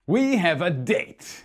We have a date!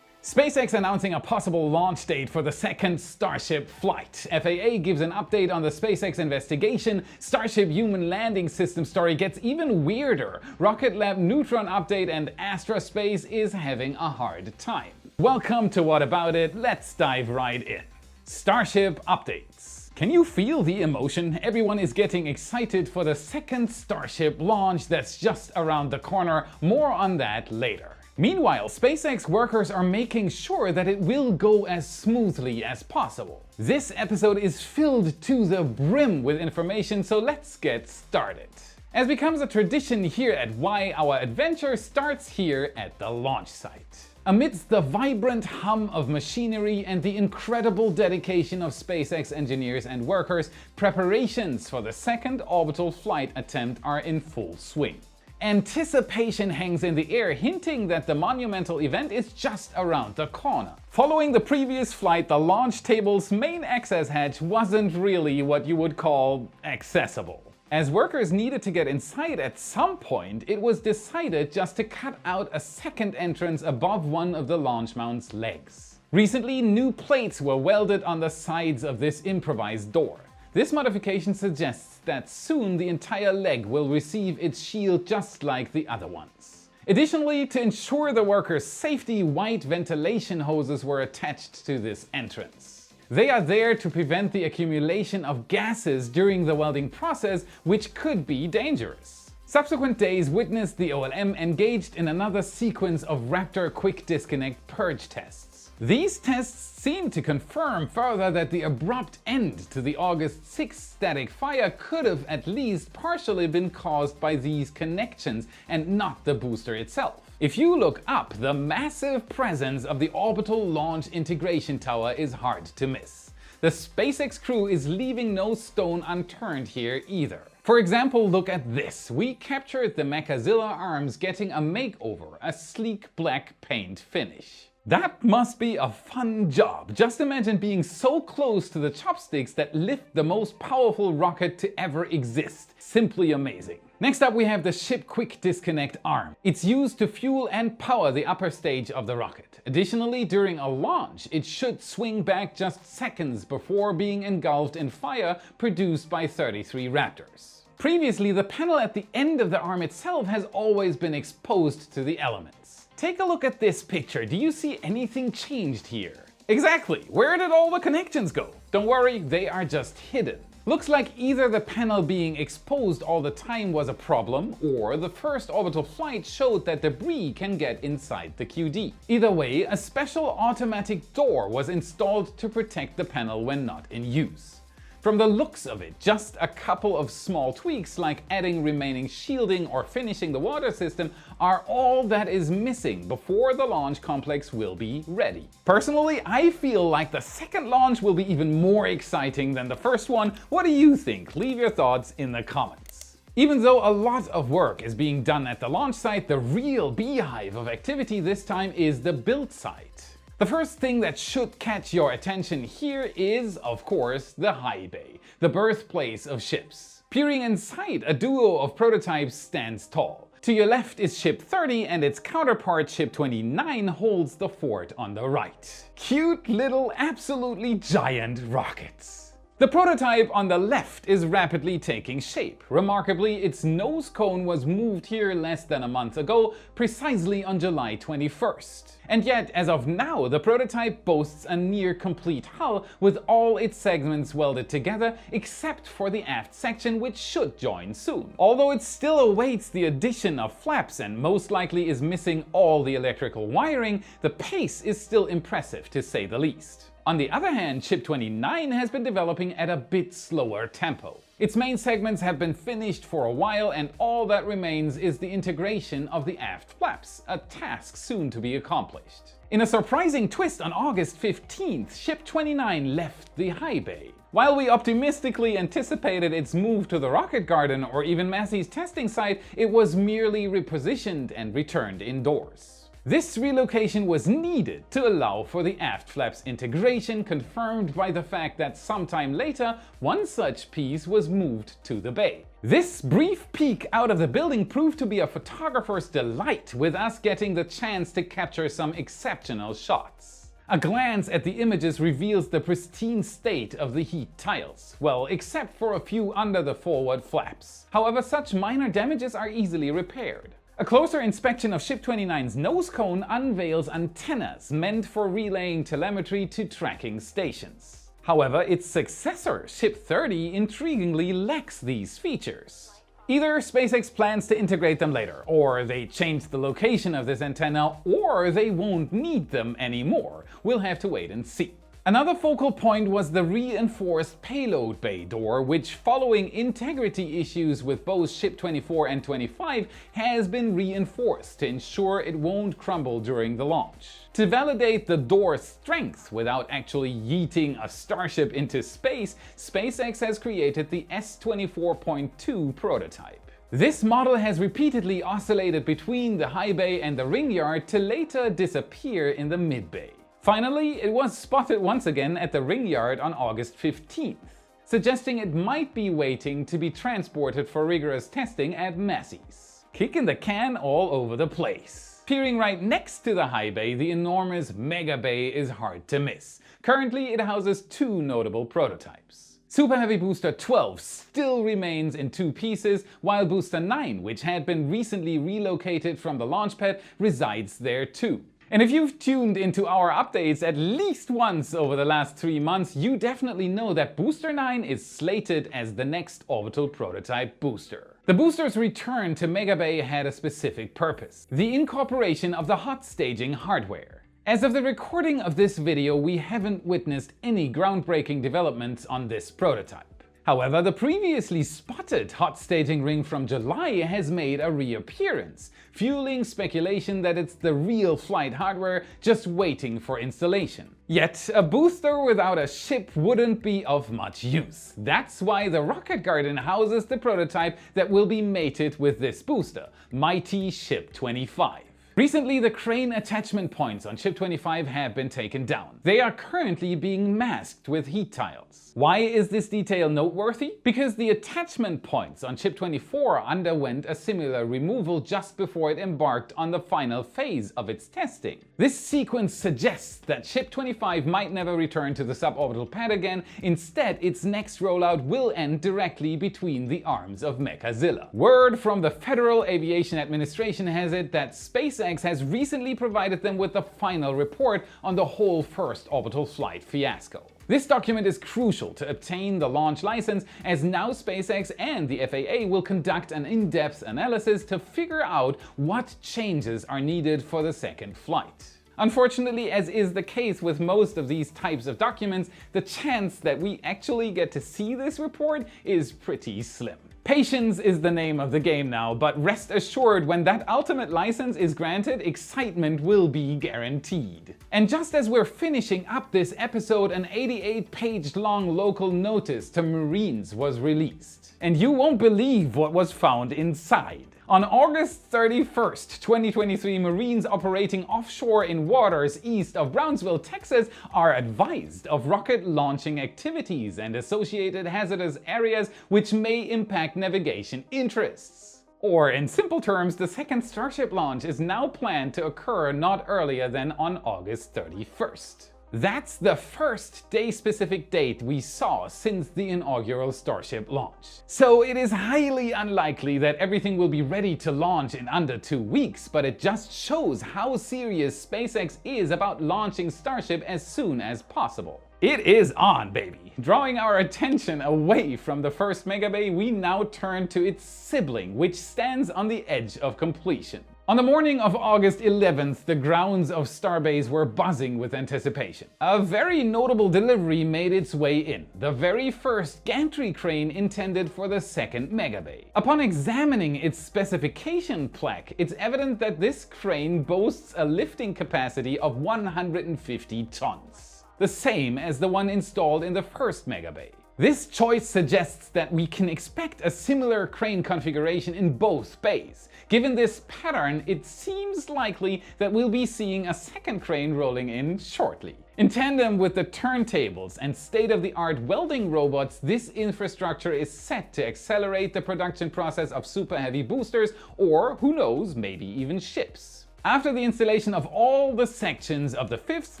SpaceX announcing a possible launch date for the second Starship flight. FAA gives an update on the SpaceX investigation. Starship Human Landing System story gets even weirder. Rocket Lab Neutron update, and Astra Space is having a hard time. Welcome to What About It? Let's dive right in. Starship updates. Can you feel the emotion? Everyone is getting excited for the second Starship launch that's just around the corner. More on that later. Meanwhile, SpaceX workers are making sure that it will go as smoothly as possible. This episode is filled to the brim with information, so let's get started. As becomes a tradition here at Why, our adventure starts here at the launch site. Amidst the vibrant hum of machinery and the incredible dedication of SpaceX engineers and workers, preparations for the second orbital flight attempt are in full swing. Anticipation hangs in the air, hinting that the monumental event is just around the corner. Following the previous flight, the launch table's main access hatch wasn't really what you would call accessible. As workers needed to get inside at some point, it was decided just to cut out a second entrance above one of the launch mount's legs. Recently, new plates were welded on the sides of this improvised door. This modification suggests that soon the entire leg will receive its shield just like the other ones. Additionally, to ensure the workers' safety, white ventilation hoses were attached to this entrance. They are there to prevent the accumulation of gases during the welding process, which could be dangerous. Subsequent days witnessed the OLM engaged in another sequence of Raptor quick disconnect purge tests. These tests seem to confirm further that the abrupt end to the August 6th static fire could have at least partially been caused by these connections and not the booster itself. If you look up, the massive presence of the Orbital Launch Integration Tower is hard to miss. The SpaceX crew is leaving no stone unturned here either. For example, look at this. We captured the Mechazilla arms getting a makeover, a sleek black paint finish. That must be a fun job. Just imagine being so close to the chopsticks that lift the most powerful rocket to ever exist. Simply amazing. Next up, we have the ship quick disconnect arm. It's used to fuel and power the upper stage of the rocket. Additionally, during a launch, it should swing back just seconds before being engulfed in fire produced by 33 Raptors. Previously, the panel at the end of the arm itself has always been exposed to the elements. Take a look at this picture. Do you see anything changed here? Exactly! Where did all the connections go? Don't worry, they are just hidden. Looks like either the panel being exposed all the time was a problem, or the first orbital flight showed that debris can get inside the QD. Either way, a special automatic door was installed to protect the panel when not in use. From the looks of it, just a couple of small tweaks like adding remaining shielding or finishing the water system are all that is missing before the launch complex will be ready. Personally, I feel like the second launch will be even more exciting than the first one. What do you think? Leave your thoughts in the comments. Even though a lot of work is being done at the launch site, the real beehive of activity this time is the build site. The first thing that should catch your attention here is, of course, the high bay, the birthplace of ships. Peering inside, a duo of prototypes stands tall. To your left is Ship 30 and its counterpart Ship 29 holds the fort on the right. Cute little absolutely giant rockets. The prototype on the left is rapidly taking shape. Remarkably, its nose cone was moved here less than a month ago, precisely on July 21st. And yet, as of now, the prototype boasts a near complete hull with all its segments welded together except for the aft section, which should join soon. Although it still awaits the addition of flaps and most likely is missing all the electrical wiring, the pace is still impressive to say the least. On the other hand, Ship 29 has been developing at a bit slower tempo. Its main segments have been finished for a while, and all that remains is the integration of the aft flaps, a task soon to be accomplished. In a surprising twist, on August 15th, Ship 29 left the high bay. While we optimistically anticipated its move to the rocket garden or even Massey's testing site, it was merely repositioned and returned indoors. This relocation was needed to allow for the aft flaps integration, confirmed by the fact that sometime later one such piece was moved to the bay. This brief peek out of the building proved to be a photographer's delight, with us getting the chance to capture some exceptional shots. A glance at the images reveals the pristine state of the heat tiles, well, except for a few under the forward flaps. However, such minor damages are easily repaired. A closer inspection of Ship 29's nose cone unveils antennas meant for relaying telemetry to tracking stations. However, its successor, Ship 30, intriguingly lacks these features. Either SpaceX plans to integrate them later, or they change the location of this antenna, or they won't need them anymore. We'll have to wait and see. Another focal point was the reinforced payload bay door, which, following integrity issues with both Ship 24 and 25, has been reinforced to ensure it won't crumble during the launch. To validate the door's strength without actually yeeting a Starship into space, SpaceX has created the S-24.2 prototype. This model has repeatedly oscillated between the high bay and the ring yard to later disappear in the mid bay. Finally, it was spotted once again at the ring yard on August 15th, suggesting it might be waiting to be transported for rigorous testing at Massey's. Kicking the can all over the place. Peering right next to the high bay, the enormous mega bay is hard to miss. Currently, it houses two notable prototypes. Super Heavy Booster 12 still remains in two pieces, while Booster 9, which had been recently relocated from the launch pad, resides there too. And if you've tuned into our updates at least once over the last 3 months, you definitely know that Booster 9 is slated as the next orbital prototype booster. The booster's return to Mega Bay had a specific purpose: the incorporation of the hot staging hardware. As of the recording of this video, we haven't witnessed any groundbreaking developments on this prototype. However, the previously spotted hot staging ring from July has made a reappearance, fueling speculation that it's the real flight hardware just waiting for installation. Yet, a booster without a ship wouldn't be of much use. That's why the rocket garden houses the prototype that will be mated with this booster, mighty Ship 25. Recently, the crane attachment points on Ship 25 have been taken down. They are currently being masked with heat tiles. Why is this detail noteworthy? Because the attachment points on Ship 24 underwent a similar removal just before it embarked on the final phase of its testing. This sequence suggests that Ship 25 might never return to the suborbital pad again. Instead, its next rollout will end directly between the arms of Mechazilla. Word from the Federal Aviation Administration has it that SpaceX has recently provided them with the final report on the whole first orbital flight fiasco. This document is crucial to obtain the launch license, as now SpaceX and the FAA will conduct an in-depth analysis to figure out what changes are needed for the second flight. Unfortunately, as is the case with most of these types of documents, the chance that we actually get to see this report is pretty slim. Patience is the name of the game now, but rest assured, when that ultimate license is granted, excitement will be guaranteed. And just as we're finishing up this episode, an 88-page long local notice to Marines was released. And you won't believe what was found inside. On August 31st, 2023, Marines operating offshore in waters east of Brownsville, Texas, are advised of rocket launching activities and associated hazardous areas which may impact navigation interests. Or in simple terms, the second Starship launch is now planned to occur not earlier than on August 31st. That's the first day-specific date we saw since the inaugural Starship launch. So it is highly unlikely that everything will be ready to launch in under 2 weeks, but it just shows how serious SpaceX is about launching Starship as soon as possible. It is on, baby! Drawing our attention away from the first megabay, we now turn to its sibling, which stands on the edge of completion. On the morning of August 11th, the grounds of Starbase were buzzing with anticipation. A very notable delivery made its way in, the very first gantry crane intended for the second megabay. Upon examining its specification plaque, it's evident that this crane boasts a lifting capacity of 150 tons. The same as the one installed in the first megabay. This choice suggests that we can expect a similar crane configuration in both bays. Given this pattern, it seems likely that we'll be seeing a second crane rolling in shortly. In tandem with the turntables and state-of-the-art welding robots, this infrastructure is set to accelerate the production process of super heavy boosters, or who knows, maybe even ships. After the installation of all the sections of the 5th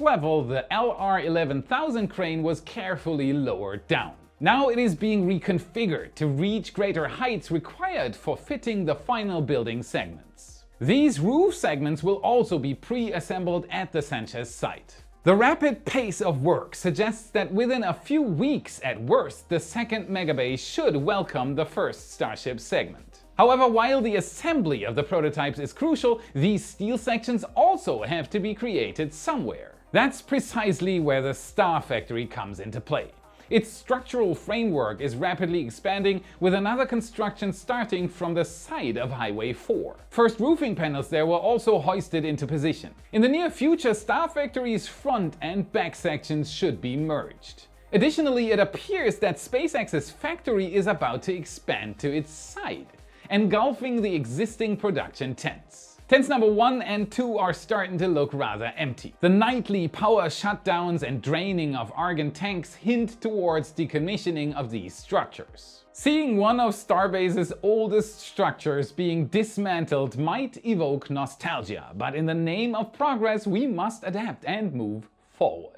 level, the LR11000 crane was carefully lowered down. Now it is being reconfigured to reach greater heights required for fitting the final building segments. These roof segments will also be pre-assembled at the Sanchez site. The rapid pace of work suggests that within a few weeks at worst, the second megabase should welcome the first Starship segment. However, while the assembly of the prototypes is crucial, these steel sections also have to be created somewhere. That's precisely where the Star Factory comes into play. Its structural framework is rapidly expanding, with another construction starting from the side of Highway 4. First roofing panels there were also hoisted into position. In the near future, Star Factory's front and back sections should be merged. Additionally, it appears that SpaceX's factory is about to expand to its side, engulfing the existing production tents. Tents number 1 and 2 are starting to look rather empty. The nightly power shutdowns and draining of argon tanks hint towards decommissioning of these structures. Seeing one of Starbase's oldest structures being dismantled might evoke nostalgia, but in the name of progress we must adapt and move forward.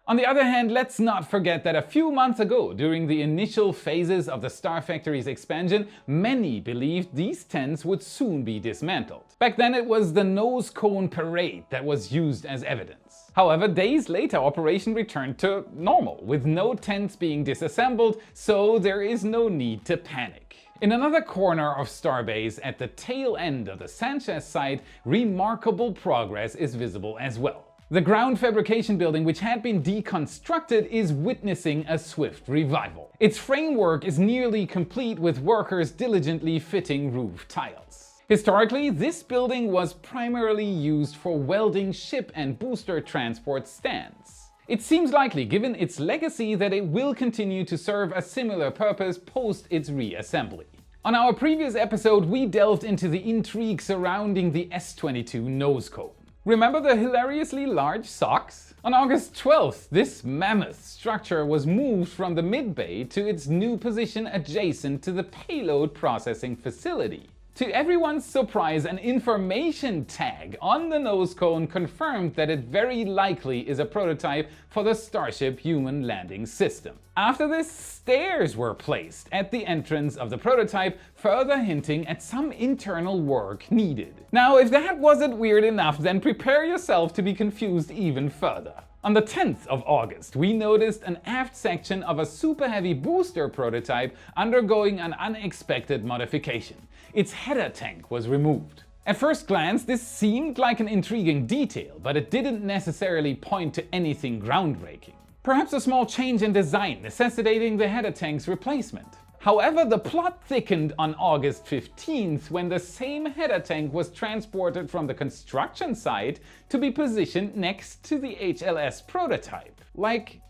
On the other hand, let's not forget that a few months ago, during the initial phases of the Star Factory's expansion, many believed these tents would soon be dismantled. Back then it was the nose cone parade that was used as evidence. However, days later operation returned to normal, with no tents being disassembled, so there is no need to panic. In another corner of Starbase, at the tail end of the Sanchez site, remarkable progress is visible as well. The ground fabrication building, which had been deconstructed, is witnessing a swift revival. Its framework is nearly complete, with workers diligently fitting roof tiles. Historically, this building was primarily used for welding ship and booster transport stands. It seems likely, given its legacy, that it will continue to serve a similar purpose post its reassembly. On our previous episode, we delved into the intrigue surrounding the S-22 nose cone. Remember the hilariously large socks? On August 12th, this mammoth structure was moved from the mid-bay to its new position adjacent to the payload processing facility. To everyone's surprise, an information tag on the nose cone confirmed that it very likely is a prototype for the Starship Human Landing System. After this, stairs were placed at the entrance of the prototype, further hinting at some internal work needed. Now, if that wasn't weird enough, then prepare yourself to be confused even further. On the 10th of August, we noticed an aft section of a super heavy booster prototype undergoing an unexpected modification. Its header tank was removed. At first glance, this seemed like an intriguing detail, but it didn't necessarily point to anything groundbreaking. Perhaps a small change in design necessitating the header tank's replacement. However, the plot thickened on August 15th when the same header tank was transported from the construction site to be positioned next to the HLS prototype. Like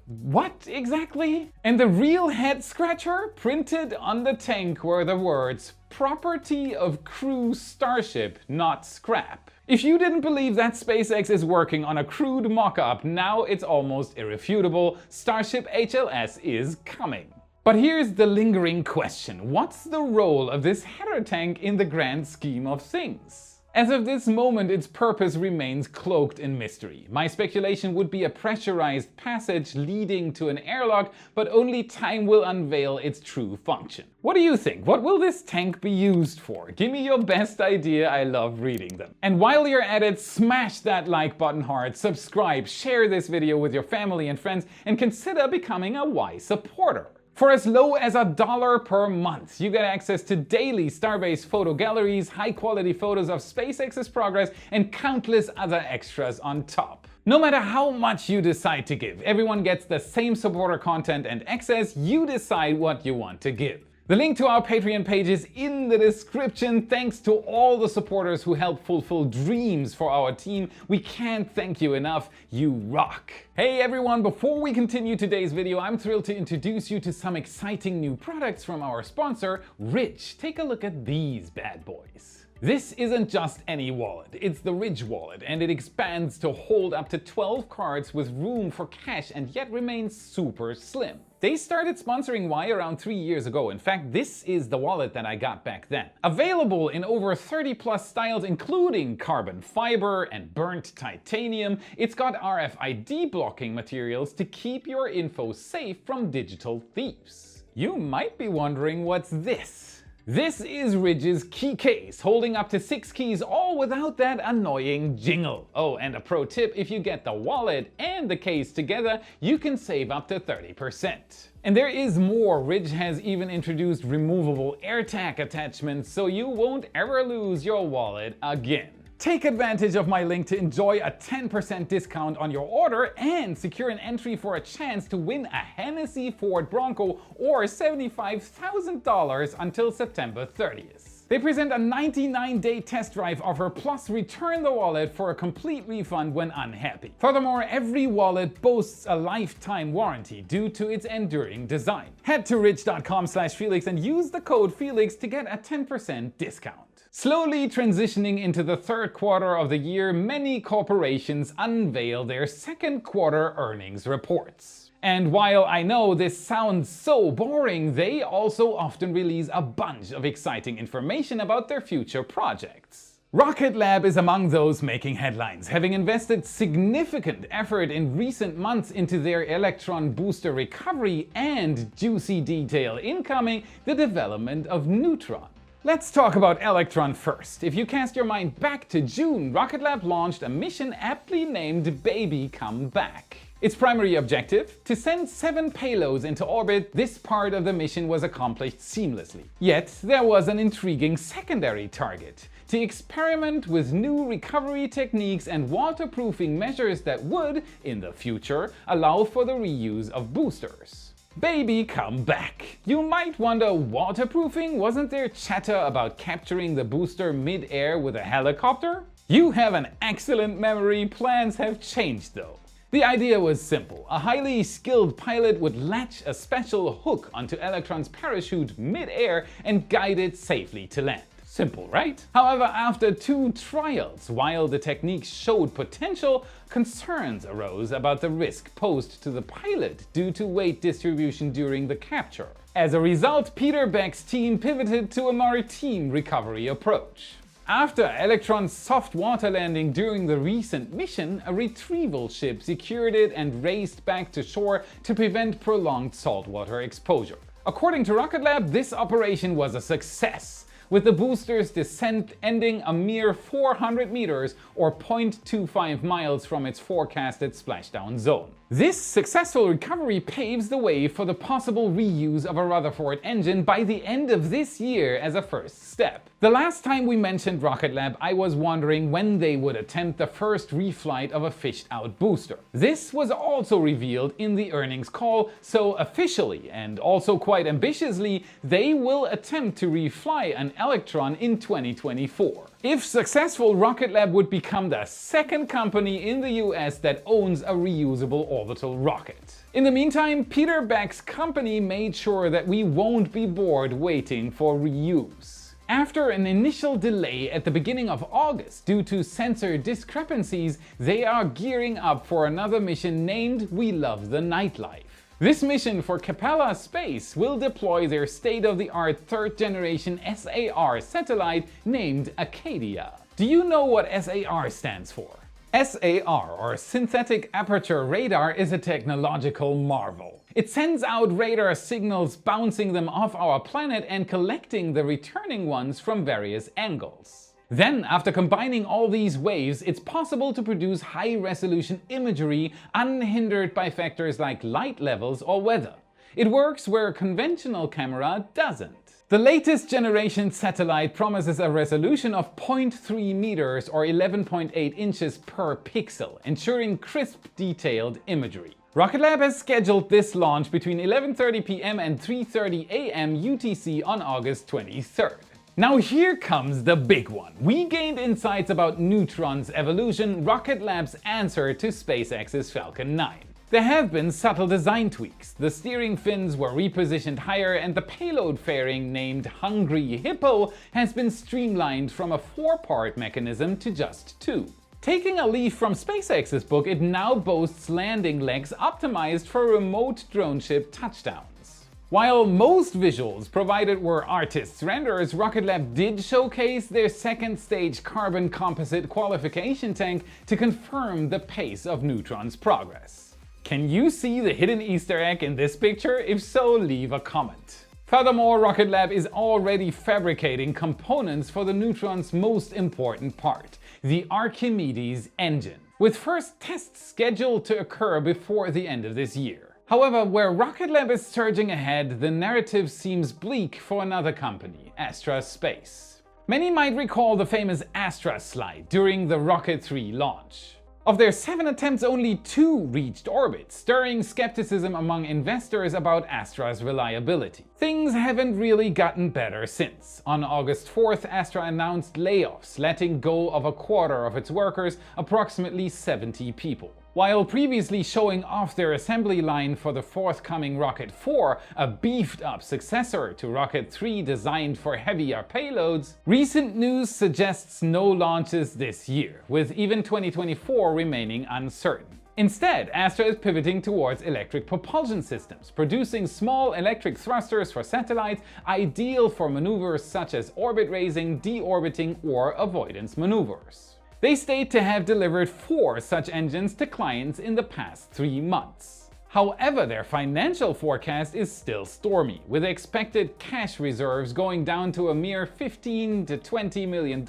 what exactly? And the real head scratcher? Printed on the tank were the words, "Property of crew Starship, not scrap." If you didn't believe that SpaceX is working on a crude mock-up, now it's almost irrefutable. Starship HLS is coming. But here's the lingering question. What's the role of this header tank in the grand scheme of things? As of this moment, its purpose remains cloaked in mystery. My speculation would be a pressurized passage leading to an airlock, but only time will unveil its true function. What do you think? What will this tank be used for? Give me your best idea, I love reading them. And while you're at it, smash that like button hard, subscribe, share this video with your family and friends, and consider becoming a wise supporter. For as low as $1 per month, you get access to daily Starbase photo galleries, high-quality photos of SpaceX's progress, and countless other extras on top. No matter how much you decide to give, everyone gets the same supporter content and access. You decide what you want to give. The link to our Patreon page is in the description. Thanks to all the supporters who help fulfill dreams for our team. We can't thank you enough. You rock. Hey everyone, before we continue today's video, I'm thrilled to introduce you to some exciting new products from our sponsor, Ridge. Take a look at these bad boys. This isn't just any wallet, it's the Ridge wallet, and it expands to hold up to 12 cards with room for cash and yet remains super slim. They started sponsoring Y around 3 years ago. In fact, this is the wallet that I got back then. Available in over 30 plus styles, including carbon fiber and burnt titanium, it's got RFID blocking materials to keep your info safe from digital thieves. You might be wondering what's this. This is Ridge's key case, holding up to 6 keys, all without that annoying jingle. Oh, and a pro tip, if you get the wallet and the case together, you can save up to 30%. And there is more. Ridge has even introduced removable AirTag attachments, so you won't ever lose your wallet again. Take advantage of my link to enjoy a 10% discount on your order and secure an entry for a chance to win a Hennessy Ford Bronco or $75,000 until September 30th. They present a 99-day test drive offer plus return the wallet for a complete refund when unhappy. Furthermore, every wallet boasts a lifetime warranty due to its enduring design. Head to ridge.com/Felix and use the code Felix to get a 10% discount. Slowly transitioning into the third quarter of the year, many corporations unveil their second quarter earnings reports. And while I know this sounds so boring, they also often release a bunch of exciting information about their future projects. Rocket Lab is among those making headlines, having invested significant effort in recent months into their Electron booster recovery and, juicy detail incoming, the development of Neutron. Let's talk about Electron first. If you cast your mind back to June, Rocket Lab launched a mission aptly named Baby Come Back. Its primary objective? To send 7 payloads into orbit. This part of the mission was accomplished seamlessly. Yet there was an intriguing secondary target: to experiment with new recovery techniques and waterproofing measures that would, in the future, allow for the reuse of boosters. Baby Come Back. You might wonder, waterproofing? Wasn't there chatter about capturing the booster mid-air with a helicopter? You have an excellent memory. Plans have changed though. The idea was simple. A highly skilled pilot would latch a special hook onto Electron's parachute mid-air and guide it safely to land. Simple, right? However, after 2 trials, while the technique showed potential, concerns arose about the risk posed to the pilot due to weight distribution during the capture. As a result, Peter Beck's team pivoted to a maritime recovery approach. After Electron's soft water landing during the recent mission, a retrieval ship secured it and raced back to shore to prevent prolonged saltwater exposure. According to Rocket Lab, this operation was a success, with the booster's descent ending a mere 400 meters or 0.25 miles from its forecasted splashdown zone. This successful recovery paves the way for the possible reuse of a Rutherford engine by the end of this year as a first step. The last time we mentioned Rocket Lab, I was wondering when they would attempt the first reflight of a fished-out booster. This was also revealed in the earnings call, so officially, and also quite ambitiously, they will attempt to refly an Electron in 2024. If successful, Rocket Lab would become the second company in the US that owns a reusable orbital rocket. In the meantime, Peter Beck's company made sure that we won't be bored waiting for reuse. After an initial delay at the beginning of August due to sensor discrepancies, they are gearing up for another mission named We Love the Nightlife. This mission for Astra Space will deploy their state-of-the-art third-generation SAR satellite named Acadia. Do you know what SAR stands for? SAR, or Synthetic Aperture Radar, is a technological marvel. It sends out radar signals, bouncing them off our planet and collecting the returning ones from various angles. Then, after combining all these waves, it's possible to produce high-resolution imagery unhindered by factors like light levels or weather. It works where a conventional camera doesn't. The latest generation satellite promises a resolution of 0.3 meters or 11.8 inches per pixel, ensuring crisp, detailed imagery. Rocket Lab has scheduled this launch between 11:30 p.m. and 3:30 a.m. UTC on August 23rd. Now here comes the big one. We gained insights about Neutron's evolution, Rocket Lab's answer to SpaceX's Falcon 9. There have been subtle design tweaks. The steering fins were repositioned higher and the payload fairing named Hungry Hippo has been streamlined from a 4-part mechanism to just 2. Taking a leaf from SpaceX's book, it now boasts landing legs optimized for remote drone ship touchdowns. While most visuals provided were artists' renders, Rocket Lab did showcase their second stage carbon composite qualification tank to confirm the pace of Neutron's progress. Can you see the hidden Easter egg in this picture? If so, leave a comment. Furthermore, Rocket Lab is already fabricating components for the Neutron's most important part, the Archimedes engine, with first tests scheduled to occur before the end of this year. However, where Rocket Lab is surging ahead, the narrative seems bleak for another company, Astra Space. Many might recall the famous Astra slide during the Rocket 3 launch. Of their 7 attempts, only 2 reached orbit, stirring skepticism among investors about Astra's reliability. Things haven't really gotten better since. On August 4th, Astra announced layoffs, letting go of a quarter of its workers, approximately 70 people. While previously showing off their assembly line for the forthcoming Rocket 4, a beefed-up successor to Rocket 3 designed for heavier payloads, recent news suggests no launches this year, with even 2024 remaining uncertain. Instead, Astra is pivoting towards electric propulsion systems, producing small electric thrusters for satellites ideal for maneuvers such as orbit raising, deorbiting, or avoidance maneuvers. They state to have delivered 4 such engines to clients in the past 3 months. However, their financial forecast is still stormy, with expected cash reserves going down to a mere $15 to $20 million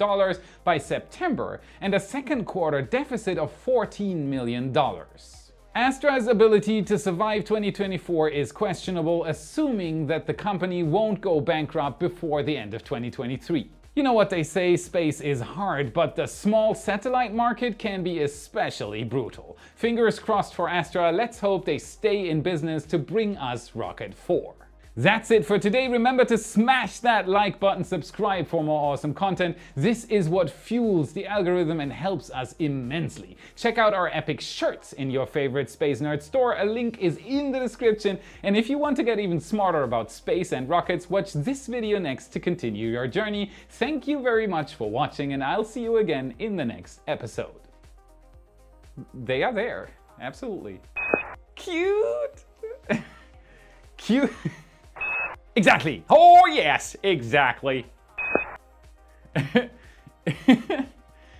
by September and a second quarter deficit of $14 million. Astra's ability to survive 2024 is questionable, assuming that the company won't go bankrupt before the end of 2023. You know what they say, space is hard, but the small satellite market can be especially brutal. Fingers crossed for Astra, let's hope they stay in business to bring us Rocket 4. That's it for today. Remember to smash that like button, subscribe for more awesome content. This is what fuels the algorithm and helps us immensely. Check out our epic shirts in your favorite Space Nerd store. A link is in the description. And if you want to get even smarter about space and rockets, watch this video next to continue your journey. Thank you very much for watching, and I'll see you again in the next episode. They are there. Absolutely. Cute. Cute. Exactly. Oh yes, exactly.